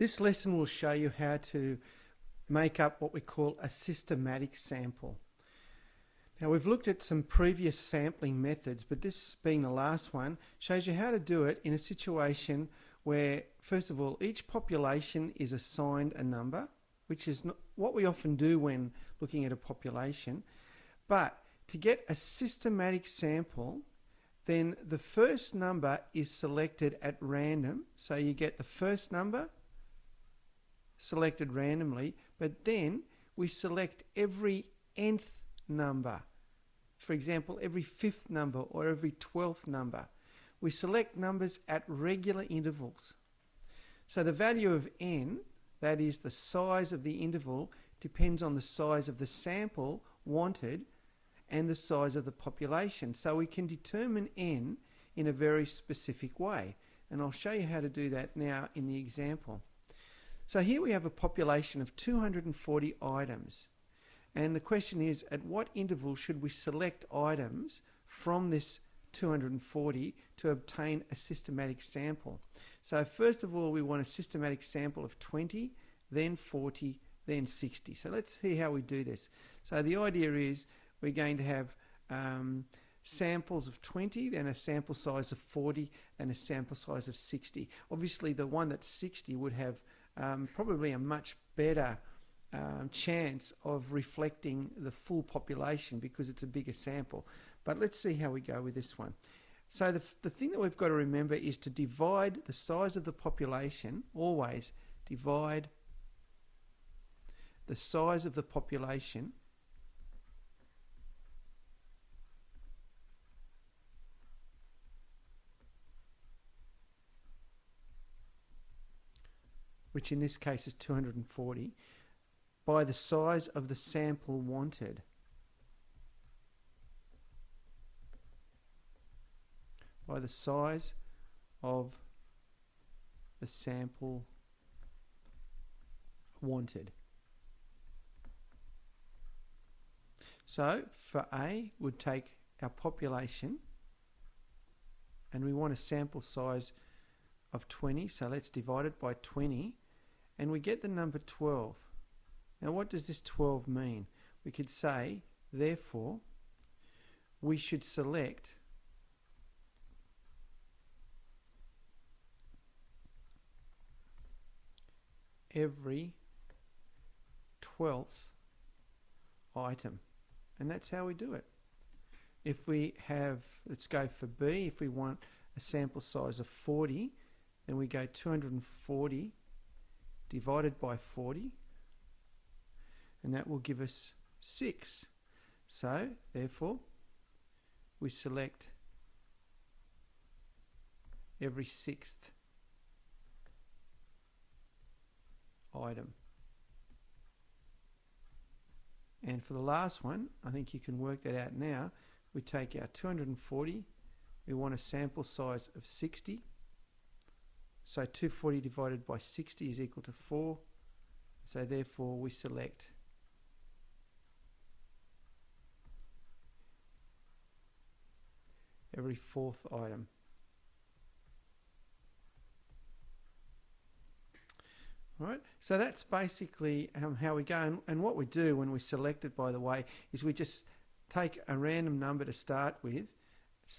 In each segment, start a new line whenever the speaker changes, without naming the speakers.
This lesson will show you how to make up what we call a systematic sample. Now, we've looked at some previous sampling methods, but this being the last one shows you how to do it in a situation where, first of all, each population is assigned a number, which is not what we often do when looking at a population. But to get a systematic sample, then the first number is selected at random. So you get the first number selected randomly, but then we select every nth number. For example, every fifth number or every 12th number. We select numbers at regular intervals. So the value of n, that is the size of the interval, depends on the size of the sample wanted and the size of the population. So we can determine n in a very specific way. And I'll show you how to do that now in the example. So here we have a population of 240 items. And the question is, at what interval should we select items from this 240 to obtain a systematic sample? So first of all, we want a systematic sample of 20, then 40, then 60. So let's see how we do this. So the idea is we're going to have samples of 20, then a sample size of 40, and a sample size of 60. Obviously, the one that's 60 would have probably a much better chance of reflecting the full population because it's a bigger sample. But let's see how we go with this one. So the thing that we've got to remember is to divide the size of the population, always divide the size of the population which in this case is 240, by the size of the sample wanted. By the size of the sample wanted. So for A, we'd take our population and we want a sample size of 20, so let's divide it by 20 and we get the number 12. Now what does this 12 mean? We could say, therefore, we should select every 12th item. And that's how we do it. If we have, let's go for B, if we want a sample size of 40, then we go 240 divided by 40, and that will give us 6. So, therefore, we select every 6th item. And for the last one, I think you can work that out now. We take our 240, we want a sample size of 60. So 240 divided by 60 is equal to 4. So therefore we select every 4th item. Right, so that's basically how we go. And what we do when we select it, by the way, is we just take a random number to start with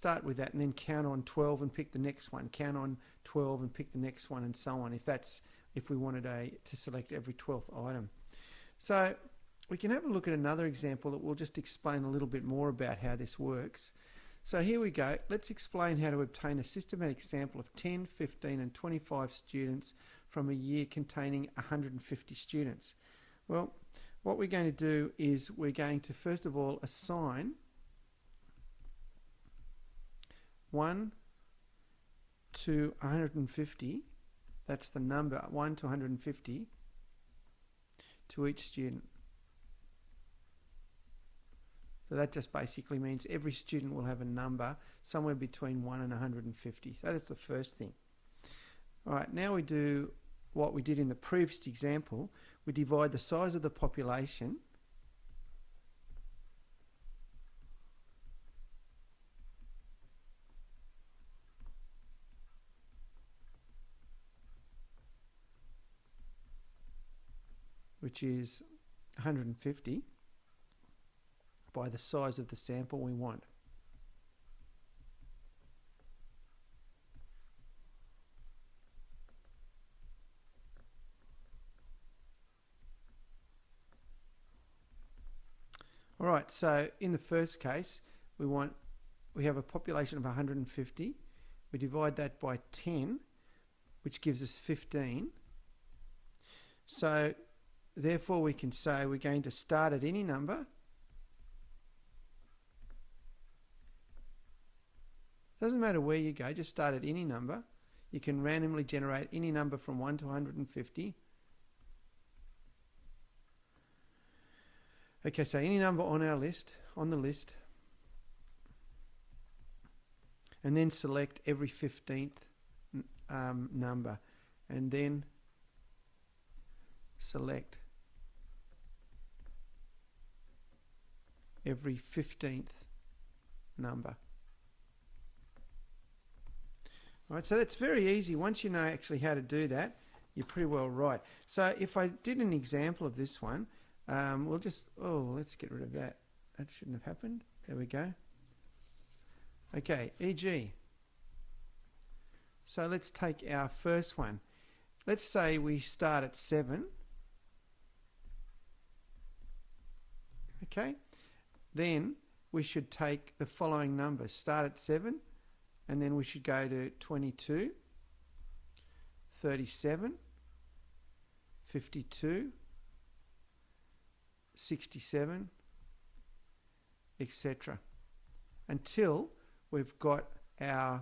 that, and then count on 12 and pick the next one, count on 12 and pick the next one, and so on, if we wanted to select every 12th item. So we can have a look at another example that will just explain a little bit more about how this works. So here we go. Let's explain how to obtain a systematic sample of 10, 15 and 25 students from a year containing 150 students. Well, what we're going to do is we're going to first of all assign 1 to 150, that's the number 1 to 150, to each student. So that just basically means every student will have a number somewhere between 1 and 150. So that's the first thing. All right, now we do what we did in the previous example. We divide the size of the population which is 150, by the size of the sample we want. All right, so in the first case, we have a population of 150. We divide that by 10, which gives us 15. So therefore we can say we're going to start at any number. Doesn't matter where you go, just start at any number. You can randomly generate any number from 1 to 150. Okay, so any number on the list, and then select every 15th number, and then select every 15th number. All right, so that's very easy. Once you know actually how to do that, you're pretty well right. So if I did an example of this one, let's get rid of that. That shouldn't have happened. There we go. Okay, e.g. So let's take our first one. Let's say we start at 7. Okay, then we should take the following numbers. Start at 7, and then we should go to 22, 37, 52, 67, etc. until we've got our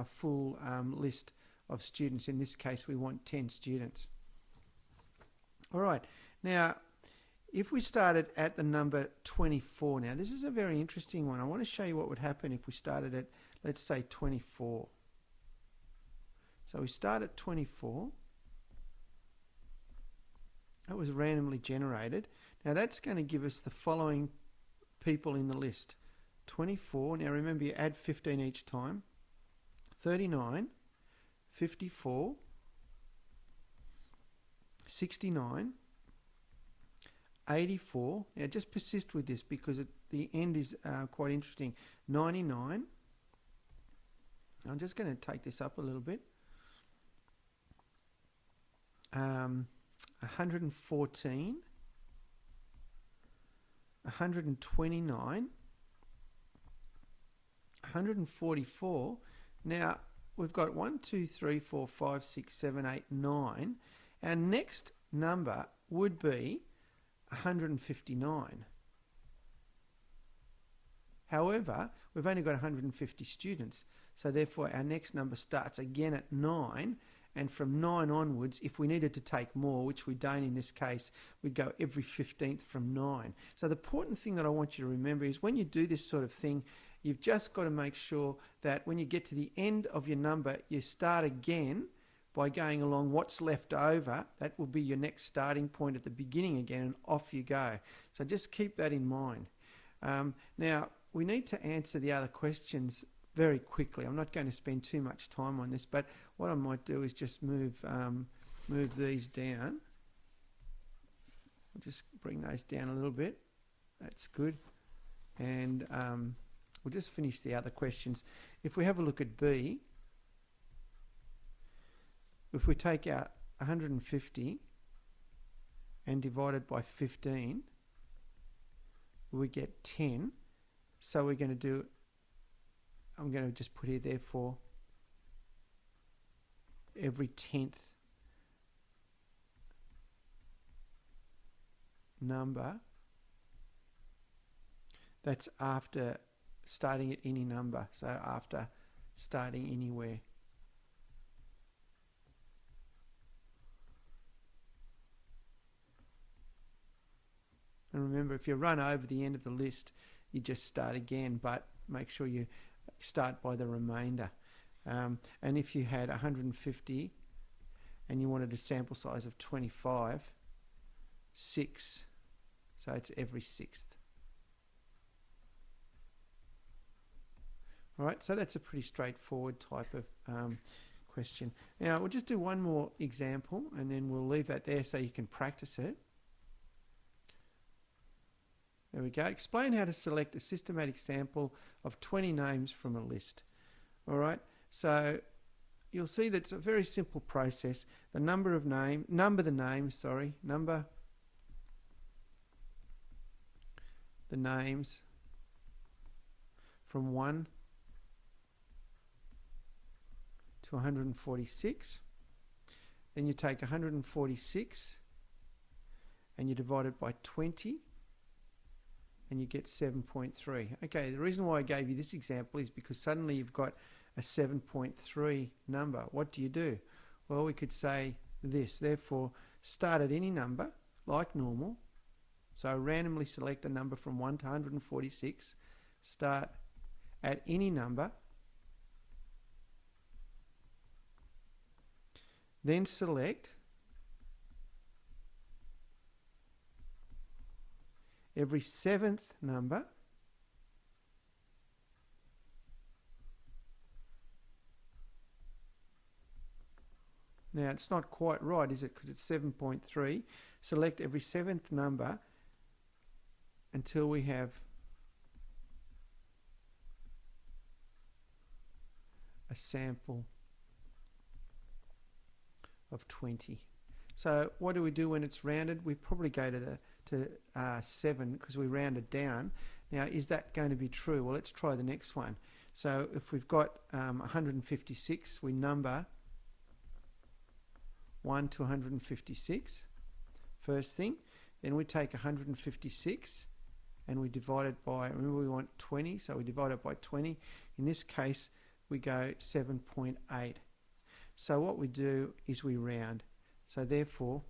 full list of students. In this case, we want 10 students. All right, now if we started at the number 24, now this is a very interesting one. I want to show you what would happen if we started at, let's say, 24. So we start at 24. That was randomly generated. Now that's going to give us the following people in the list. 24, now remember you add 15 each time. 39, 54, 69, 84. Now just persist with this because the end is quite interesting. 99. I'm just going to take this up a little bit. 114, 129, 144. Now we've got 1, 2, 3, 4, 5, 6, 7, 8, 9. Our next number would be 159. However, we've only got 150 students, so therefore our next number starts again at 9, and from 9 onwards, if we needed to take more, which we don't in this case, we'd go every 15th from 9. So the important thing that I want you to remember is when you do this sort of thing, you've just got to make sure that when you get to the end of your number, you start again by going along what's left over. That will be your next starting point at the beginning again, and off you go. So just keep that in mind. Now, we need to answer the other questions very quickly. I'm not going to spend too much time on this, but what I might do is just move these down. I'll just bring those down a little bit. That's good. And we'll just finish the other questions. If we have a look at B, if we take out 150 and divide it by 15, we get 10. So we're going to do, I'm going to just put here, therefore, every 10th number. That's after starting at any number, so after starting anywhere. And remember, if you run over the end of the list, you just start again, but make sure you start by the remainder. And if you had 150 and you wanted a sample size of 25, 6, so it's every 6th. All right, so that's a pretty straightforward type of question. Now, we'll just do one more example and then we'll leave that there so you can practice it. There we go. Explain how to select a systematic sample of 20 names from a list. All right. So you'll see that it's a very simple process. Number the names from 1 to 146. Then you take 146 and you divide it by 20 and you get 7.3. Okay, the reason why I gave you this example is because suddenly you've got a 7.3 number. What do? Well, we could say this. Therefore, start at any number like normal. So randomly select a number from 1 to 146. Start at any number. Then select every 7th number Now, it's not quite right, is it? Because it's 7.3. Select every 7th number until we have a sample of 20. So what do we do when it's rounded? We probably go to 7 because we rounded down. Now, is that going to be true? Well, let's try the next one. So if we've got 156, we number 1 to 156, first thing. Then we take 156 and we divide it by, remember we want 20, so we divide it by 20. In this case, we go 7.8. So what we do is we round. So therefore,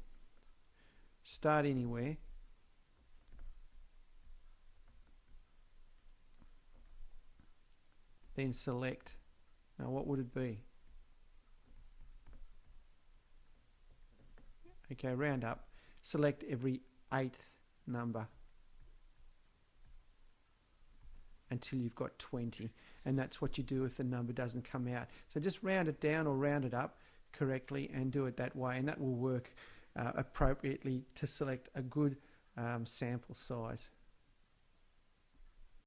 start anywhere. Then select. Now what would it be? Okay, round up. Select every 8th number until you've got 20. And that's what you do if the number doesn't come out. So just round it down or round it up correctly and do it that way. And that will work appropriately to select a good sample size.